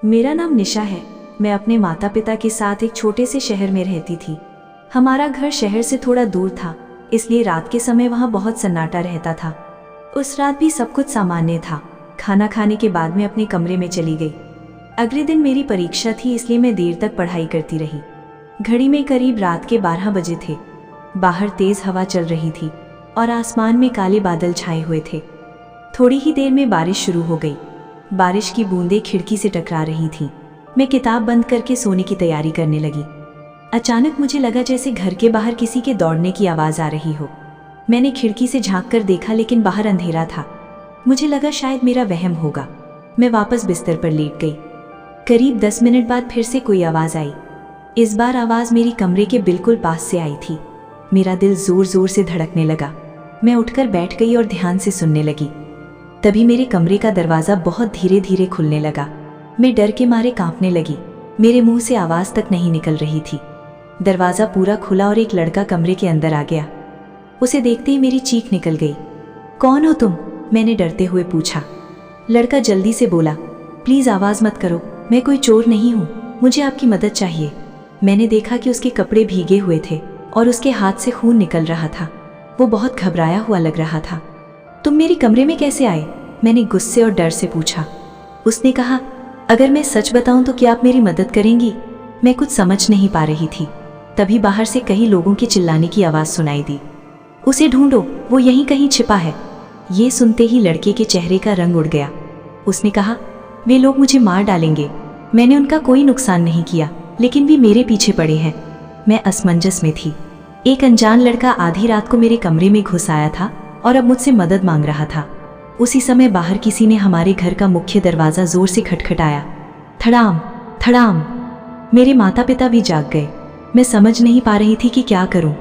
मेरा नाम निशा है। मैं अपने माता पिता के साथ एक छोटे से शहर में रहती थी। हमारा घर शहर से थोड़ा दूर था, इसलिए रात के समय वहाँ बहुत सन्नाटा रहता था। उस रात भी सब कुछ सामान्य था। खाना खाने के बाद मैं अपने कमरे में चली गई। अगले दिन मेरी परीक्षा थी, इसलिए मैं देर तक पढ़ाई करती रही। घड़ी में करीब रात के 12 बजे थे। बाहर तेज हवा चल रही थी और आसमान में काले बादल छाए हुए थे। थोड़ी ही देर में बारिश शुरू हो गई। बारिश की बूंदें खिड़की से टकरा रही थीं। मैं किताब बंद करके सोने की तैयारी करने लगी। अचानक मुझे लगा जैसे घर के बाहर किसी के दौड़ने की आवाज़ आ रही हो। मैंने खिड़की से झांक कर देखा, लेकिन बाहर अंधेरा था। मुझे लगा शायद मेरा वहम होगा। मैं वापस बिस्तर पर लेट गई। करीब 10 मिनट बाद फिर से कोई आवाज़ आई। इस बार आवाज़ मेरी कमरे के बिल्कुल पास से आई थी। मेरा दिल जोर जोर से धड़कने लगा। मैं उठकर बैठ गई और ध्यान से सुनने लगी। तभी मेरे कमरे का दरवाज़ा बहुत धीरे धीरे खुलने लगा। मैं डर के मारे कांपने लगी। मेरे मुंह से आवाज़ तक नहीं निकल रही थी। दरवाज़ा पूरा खुला और एक लड़का कमरे के अंदर आ गया। उसे देखते ही मेरी चीख निकल गई। कौन हो तुम? मैंने डरते हुए पूछा। लड़का जल्दी से बोला, प्लीज़ आवाज़ मत करो, मैं कोई चोर नहीं हूँ, मुझे आपकी मदद चाहिए। मैंने देखा कि उसके कपड़े भीगे हुए थे और उसके हाथ से खून निकल रहा था। वो बहुत घबराया हुआ लग रहा था। तुम मेरे कमरे में कैसे आए? मैंने गुस्से और डर से पूछा। उसने कहा, अगर मैं सच बताऊं तो क्या आप मेरी मदद करेंगी? मैं कुछ समझ नहीं पा रही थी। तभी बाहर से कई लोगों के चिल्लाने की आवाज़ सुनाई दी। उसे ढूंढो, वो यहीं कहीं छिपा है। ये सुनते ही लड़के के चेहरे का रंग उड़ गया। उसने कहा, वे लोग मुझे मार डालेंगे। मैंने उनका कोई नुकसान नहीं किया, लेकिन वे मेरे पीछे पड़े हैं। मैं असमंजस में थी। एक अनजान लड़का आधी रात को मेरे कमरे में घुस आया था और अब मुझसे मदद मांग रहा था। उसी समय बाहर किसी ने हमारे घर का मुख्य दरवाज़ा जोर से खटखटाया। थड़ाम थड़ाम। मेरे माता पिता भी जाग गए। मैं समझ नहीं पा रही थी कि क्या करूं।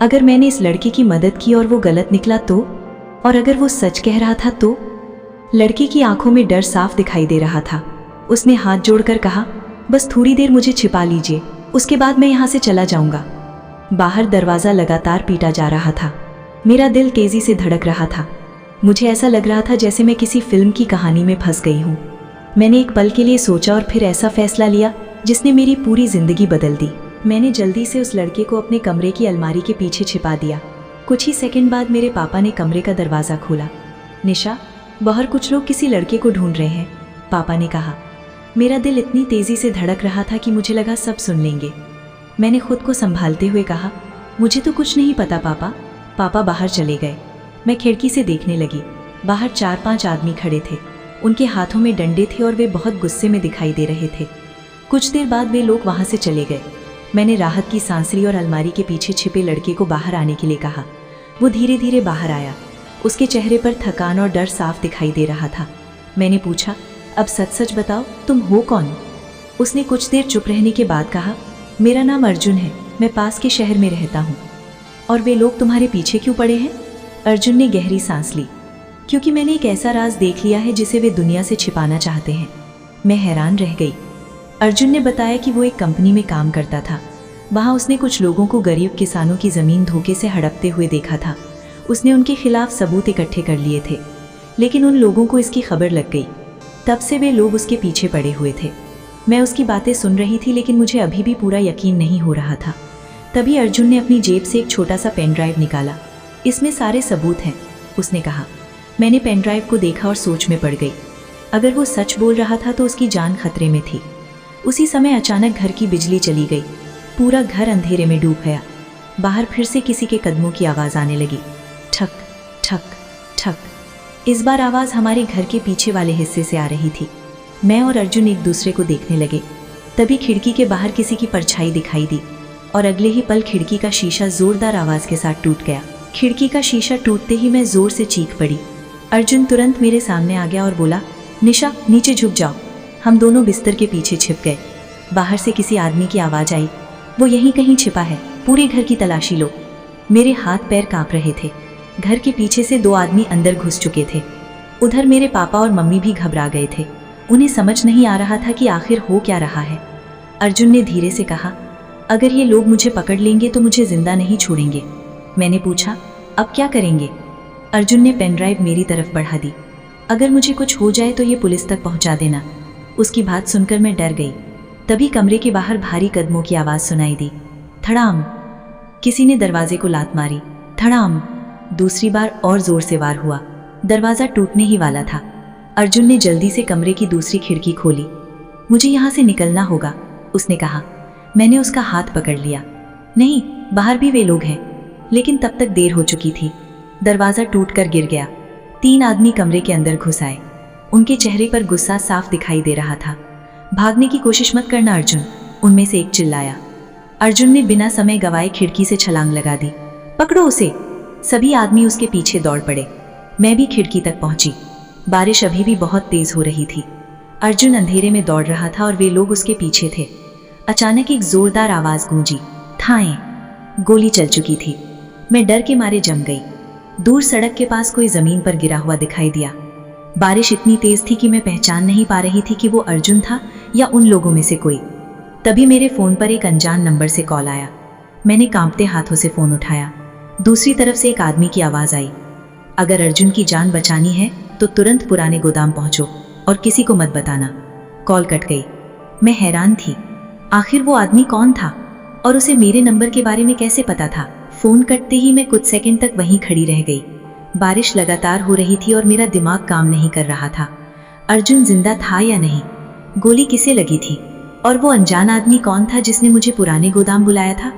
अगर मैंने इस लड़के की मदद की और वो गलत निकला तो? और अगर वो सच कह रहा था तो? लड़के की आंखों में डर साफ दिखाई दे रहा था। उसने हाथ जोड़कर कहा, बस थोड़ी देर मुझे छिपा लीजिए, उसके बाद मैं यहाँ से चला जाऊंगा। बाहर दरवाज़ा लगातार पीटा जा रहा था। मेरा दिल तेजी से धड़क रहा था। मुझे ऐसा लग रहा था जैसे मैं किसी फिल्म की कहानी में फंस गई हूँ। मैंने एक पल के लिए सोचा और फिर ऐसा फैसला लिया जिसने मेरी पूरी जिंदगी बदल दी। मैंने जल्दी से उस लड़के को अपने कमरे की अलमारी के पीछे छिपा दिया। कुछ ही सेकंड बाद मेरे पापा ने कमरे का दरवाज़ा खोला। निशा, बाहर कुछ लोग किसी लड़के को ढूंढ रहे हैं, पापा ने कहा। मेरा दिल इतनी तेज़ी से धड़क रहा था कि मुझे लगा सब सुन लेंगे। मैंने खुद को संभालते हुए कहा, मुझे तो कुछ नहीं पता पापा। पापा बाहर चले गए। मैं खिड़की से देखने लगी। बाहर 4-5 आदमी खड़े थे। उनके हाथों में डंडे थे और वे बहुत गुस्से में दिखाई दे रहे थे। कुछ देर बाद वे लोग वहाँ से चले गए। मैंने राहत की सांस ली और अलमारी के पीछे छिपे लड़के को बाहर आने के लिए कहा। वो धीरे धीरे बाहर आया। उसके चेहरे पर थकान और डर साफ दिखाई दे रहा था। मैंने पूछा, अब सच सच बताओ, तुम हो कौन? उसने कुछ देर चुप रहने के बाद कहा, मेरा नाम अर्जुन है, मैं पास के शहर में रहता हूँ। और वे लोग तुम्हारे पीछे क्यों पड़े हैं? अर्जुन ने गहरी सांस ली। क्योंकि मैंने एक ऐसा राज देख लिया है जिसे वे दुनिया से छिपाना चाहते हैं। मैं हैरान रह गई। अर्जुन ने बताया कि वो एक कंपनी में काम करता था। वहाँ उसने कुछ लोगों को गरीब किसानों की ज़मीन धोखे से हड़पते हुए देखा था। उसने उनके खिलाफ सबूत इकट्ठे कर लिए थे, लेकिन उन लोगों को इसकी खबर लग गई। तब से वे लोग उसके पीछे पड़े हुए थे। मैं उसकी बातें सुन रही थी, लेकिन मुझे अभी भी पूरा यकीन नहीं हो रहा था। तभी अर्जुन ने अपनी जेब से एक छोटा सा पेन ड्राइव निकाला। इसमें सारे सबूत हैं, उसने कहा। मैंने पेन ड्राइव को देखा और सोच में पड़ गई। अगर वो सच बोल रहा था तो उसकी जान खतरे में थी। उसी समय अचानक घर की बिजली चली गई। पूरा घर अंधेरे में डूब गया। बाहर फिर से किसी के कदमों की आवाज़ आने लगी। ठक ठक ठक। इस बार आवाज़ हमारे घर के पीछे वाले हिस्से से आ रही थी। मैं और अर्जुन एक दूसरे को देखने लगे। तभी खिड़की के बाहर किसी की परछाई दिखाई दी और अगले ही पल खिड़की का शीशा जोरदार आवाज़ के साथ टूट गया। खिड़की का शीशा टूटते ही मैं जोर से चीख पड़ी। अर्जुन तुरंत मेरे सामने आ गया और बोला, निशा, नीचे झुक जाओ। हम दोनों बिस्तर के पीछे छिप गए। बाहर से किसी आदमी की आवाज़ आई, वो यहीं कहीं छिपा है, पूरे घर की तलाशी लो। मेरे हाथ पैर कांप रहे थे। घर के पीछे से 2 आदमी अंदर घुस चुके थे। उधर मेरे पापा और मम्मी भी घबरा गए थे। उन्हें समझ नहीं आ रहा था कि आखिर हो क्या रहा है। अर्जुन ने धीरे से कहा, अगर ये लोग मुझे पकड़ लेंगे तो मुझे जिंदा नहीं छोड़ेंगे। मैंने पूछा, अब क्या करेंगे? अर्जुन ने पेन ड्राइव मेरी तरफ बढ़ा दी। अगर मुझे कुछ हो जाए तो ये पुलिस तक पहुंचा देना। उसकी बात सुनकर मैं डर गई। तभी कमरे के बाहर भारी कदमों की आवाज़ सुनाई दी। धड़ाम। किसी ने दरवाजे को लात मारी। धड़ाम। दूसरी बार और जोर से वार हुआ। दरवाज़ा टूटने ही वाला था। अर्जुन ने जल्दी से कमरे की दूसरी खिड़की खोली। मुझे यहाँ से निकलना होगा, उसने कहा। मैंने उसका हाथ पकड़ लिया। नहीं, बाहर भी वे लोग हैं। लेकिन तब तक देर हो चुकी थी। दरवाज़ा टूटकर गिर गया। 3 आदमी कमरे के अंदर घुस आए। उनके चेहरे पर गुस्सा साफ दिखाई दे रहा था। भागने की कोशिश मत करना अर्जुन, उनमें से एक चिल्लाया। अर्जुन ने बिना समय गवाए खिड़की से छलांग लगा दी। पकड़ो उसे। सभी आदमी उसके पीछे दौड़ पड़े। मैं भी खिड़की तक पहुंची। बारिश अभी भी बहुत तेज हो रही थी। अर्जुन अंधेरे में दौड़ रहा था और वे लोग उसके पीछे थे। अचानक एक जोरदार आवाज गूंजी। ठाएं। गोली चल चुकी थी। मैं डर के मारे जम गई। दूर सड़क के पास कोई जमीन पर गिरा हुआ दिखाई दिया। बारिश इतनी तेज थी कि मैं पहचान नहीं पा रही थी कि वो अर्जुन था या उन लोगों में से कोई। तभी मेरे फोन पर एक अनजान नंबर से कॉल आया। मैंने कांपते हाथों से फोन उठाया। दूसरी तरफ से एक आदमी की आवाज आई। अगर अर्जुन की जान बचानी है तो तुरंत पुराने गोदाम पहुंचो और किसी को मत बताना। कॉल कट गई। मैं हैरान थी। आखिर वो आदमी कौन था और उसे मेरे नंबर के बारे में कैसे पता था? फोन कटते ही मैं कुछ सेकंड तक वहीं खड़ी रह गई। बारिश लगातार हो रही थी और मेरा दिमाग काम नहीं कर रहा था। अर्जुन जिंदा था या नहीं? गोली किसे लगी थी? और वो अनजान आदमी कौन था जिसने मुझे पुराने गोदाम बुलाया था?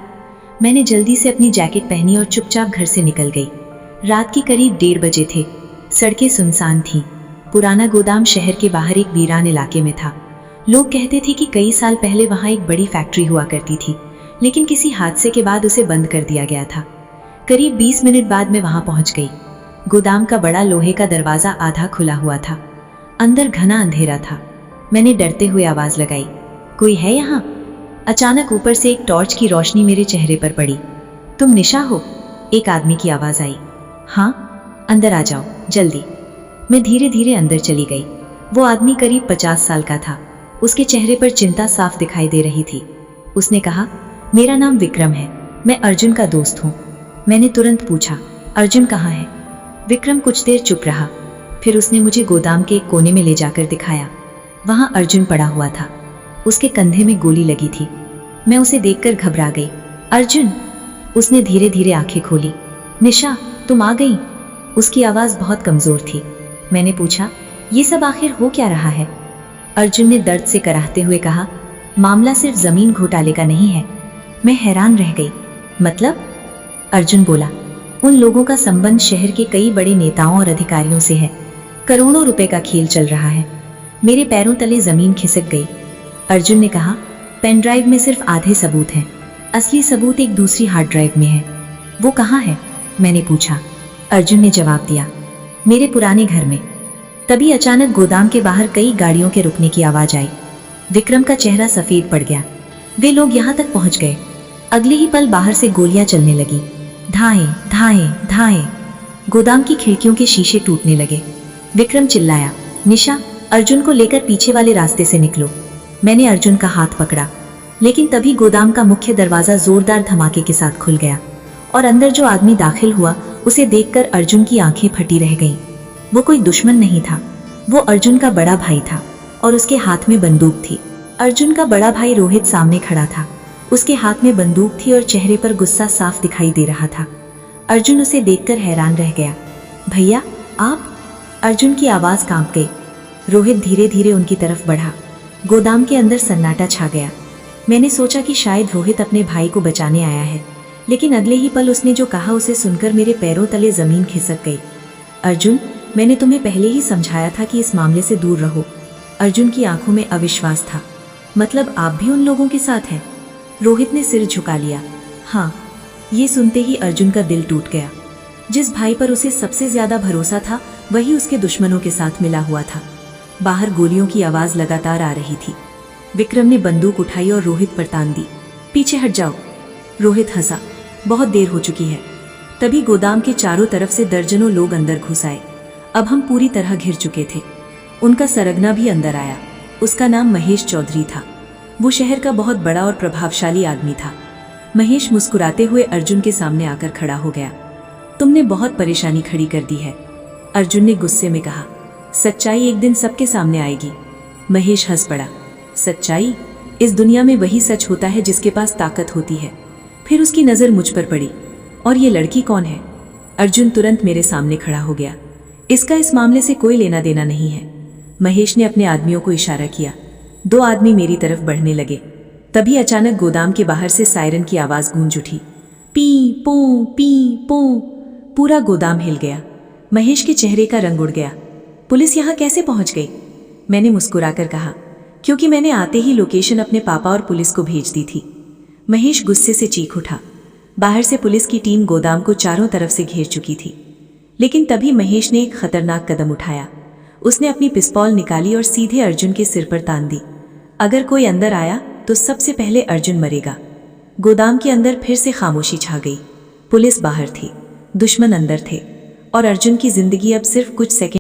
मैंने जल्दी से अपनी जैकेट पहनी और चुपचाप घर से निकल गई। रात के करीब 1:30 बजे थे। सड़कें सुनसान थीं। पुराना गोदाम शहर के बाहर एक वीरान इलाके में था। लोग कहते थे कि कई साल पहले वहाँ एक बड़ी फैक्ट्री हुआ करती थी, लेकिन किसी हादसे के बाद उसे बंद कर दिया गया था। करीब 20 मिनट बाद मैं वहाँ पहुँच गई। गोदाम का बड़ा लोहे का दरवाज़ा आधा खुला हुआ था। अंदर घना अंधेरा था। मैंने डरते हुए आवाज़ लगाई, कोई है यहाँ? अचानक ऊपर से एक टॉर्च की रोशनी मेरे चेहरे पर पड़ी। तुम निशा हो? एक आदमी की आवाज़ आई। हाँ, अंदर आ जाओ जल्दी। मैं धीरे धीरे अंदर चली गई। वो आदमी करीब 50 साल का था। उसके चेहरे पर चिंता साफ दिखाई दे रही थी। उसने कहा, मेरा नाम विक्रम है, मैं अर्जुन का दोस्त हूँ। मैंने तुरंत पूछा, अर्जुन कहाँ है? विक्रम कुछ देर चुप रहा। फिर उसने मुझे गोदाम के एक कोने में ले जाकर दिखाया। वहाँ अर्जुन पड़ा हुआ था। उसके कंधे में गोली लगी थी। मैं उसे देखकर घबरा गई। अर्जुन! उसने धीरे धीरे आंखें खोली। निशा, तुम आ गई? उसकी आवाज़ बहुत कमज़ोर थी। मैंने पूछा, ये सब आखिर हो क्या रहा है? अर्जुन ने दर्द से कराहते हुए कहा, मामला सिर्फ ज़मीन घोटाले का नहीं है। मैं हैरान रह गई। मतलब? अर्जुन बोला, उन लोगों का संबंध शहर के कई बड़े नेताओं और अधिकारियों से है। करोड़ों रुपए का खेल चल रहा है। मेरे पैरों तले ज़मीन खिसक गई। अर्जुन ने कहा, पेन ड्राइव में सिर्फ आधे सबूत हैं, असली सबूत एक दूसरी हार्ड ड्राइव में है। वो कहाँ है? मैंने पूछा। अर्जुन ने जवाब दिया, मेरे पुराने घर में। तभी अचानक गोदाम के बाहर कई गाड़ियों के रुकने की आवाज़ आई। विक्रम का चेहरा सफ़ेद पड़ गया। वे लोग यहाँ तक पहुँच गए। अगले ही पल बाहर से गोलियां चलने लगी। धाएं धाएं धाएं। गोदाम की खिड़कियों के शीशे टूटने लगे। विक्रम चिल्लाया, निशा, अर्जुन को लेकर पीछे वाले रास्ते से निकलो। मैंने अर्जुन का हाथ पकड़ा, लेकिन तभी गोदाम का मुख्य दरवाज़ा जोरदार धमाके के साथ खुल गया और अंदर जो आदमी दाखिल हुआ उसे देखकर अर्जुन की आंखें फटी रह गईं। वो कोई दुश्मन नहीं था, वो अर्जुन का बड़ा भाई था और उसके हाथ में बंदूक थी। अर्जुन का बड़ा भाई रोहित सामने खड़ा था। उसके हाथ में बंदूक थी और चेहरे पर गुस्सा साफ दिखाई दे रहा था। अर्जुन उसे देखकर हैरान रह गया। भैया, आप? अर्जुन की आवाज़ कांप गई। रोहित धीरे धीरे उनकी तरफ बढ़ा। गोदाम के अंदर सन्नाटा छा गया। मैंने सोचा कि शायद रोहित अपने भाई को बचाने आया है, लेकिन अगले ही पल उसने जो कहा उसे सुनकर मेरे पैरों तले ज़मीन खिसक गई। अर्जुन, मैंने तुम्हें पहले ही समझाया था कि इस मामले से दूर रहो। अर्जुन की आंखों में अविश्वास था। मतलब आप भी उन लोगों के साथ हैं? रोहित ने सिर झुका लिया। हाँ। ये सुनते ही अर्जुन का दिल टूट गया। जिस भाई पर उसे सबसे ज्यादा भरोसा था वही उसके दुश्मनों के साथ मिला हुआ था। बाहर गोलियों की आवाज लगातार आ रही थी। विक्रम ने बंदूक उठाई और रोहित पर तान दी। पीछे हट जाओ। रोहित हंसा। बहुत देर हो चुकी है। तभी गोदाम के चारों तरफ से दर्जनों लोग अंदर घुस आए। अब हम पूरी तरह घिर चुके थे। उनका सरगना भी अंदर आया। उसका नाम महेश चौधरी था। वो शहर का बहुत बड़ा और प्रभावशाली आदमी था। महेश मुस्कुराते हुए अर्जुन के सामने आकर खड़ा हो गया। तुमने बहुत परेशानी खड़ी कर दी है, अर्जुन ने गुस्से में कहा। सच्चाई एक दिन सबके सामने आएगी। महेश हंस पड़ा। सच्चाई? इस दुनिया में वही सच होता है जिसके पास ताकत होती है। फिर उसकी नज़र मुझ पर पड़ी। और ये लड़की कौन है? अर्जुन तुरंत मेरे सामने खड़ा हो गया। इसका इस मामले से कोई लेना देना नहीं है। महेश ने अपने आदमियों को इशारा किया। 2 आदमी मेरी तरफ बढ़ने लगे। तभी अचानक गोदाम के बाहर से सायरन की आवाज़ गूंज उठी। पी पों पी पों। पूरा गोदाम हिल गया। महेश के चेहरे का रंग उड़ गया। पुलिस यहाँ कैसे पहुंच गई? मैंने मुस्कुराकर कहा, क्योंकि मैंने आते ही लोकेशन अपने पापा और पुलिस को भेज दी थी। महेश गुस्से से चीख उठा। बाहर से पुलिस की टीम गोदाम को चारों तरफ से घेर चुकी थी। लेकिन तभी महेश ने एक खतरनाक कदम उठाया। उसने अपनी पिस्तौल निकाली और सीधे अर्जुन के सिर पर तान दी। अगर कोई अंदर आया तो सबसे पहले अर्जुन मरेगा। गोदाम के अंदर फिर से खामोशी छा गई। पुलिस बाहर थी, दुश्मन अंदर थे, और अर्जुन की जिंदगी अब सिर्फ कुछ सेकंड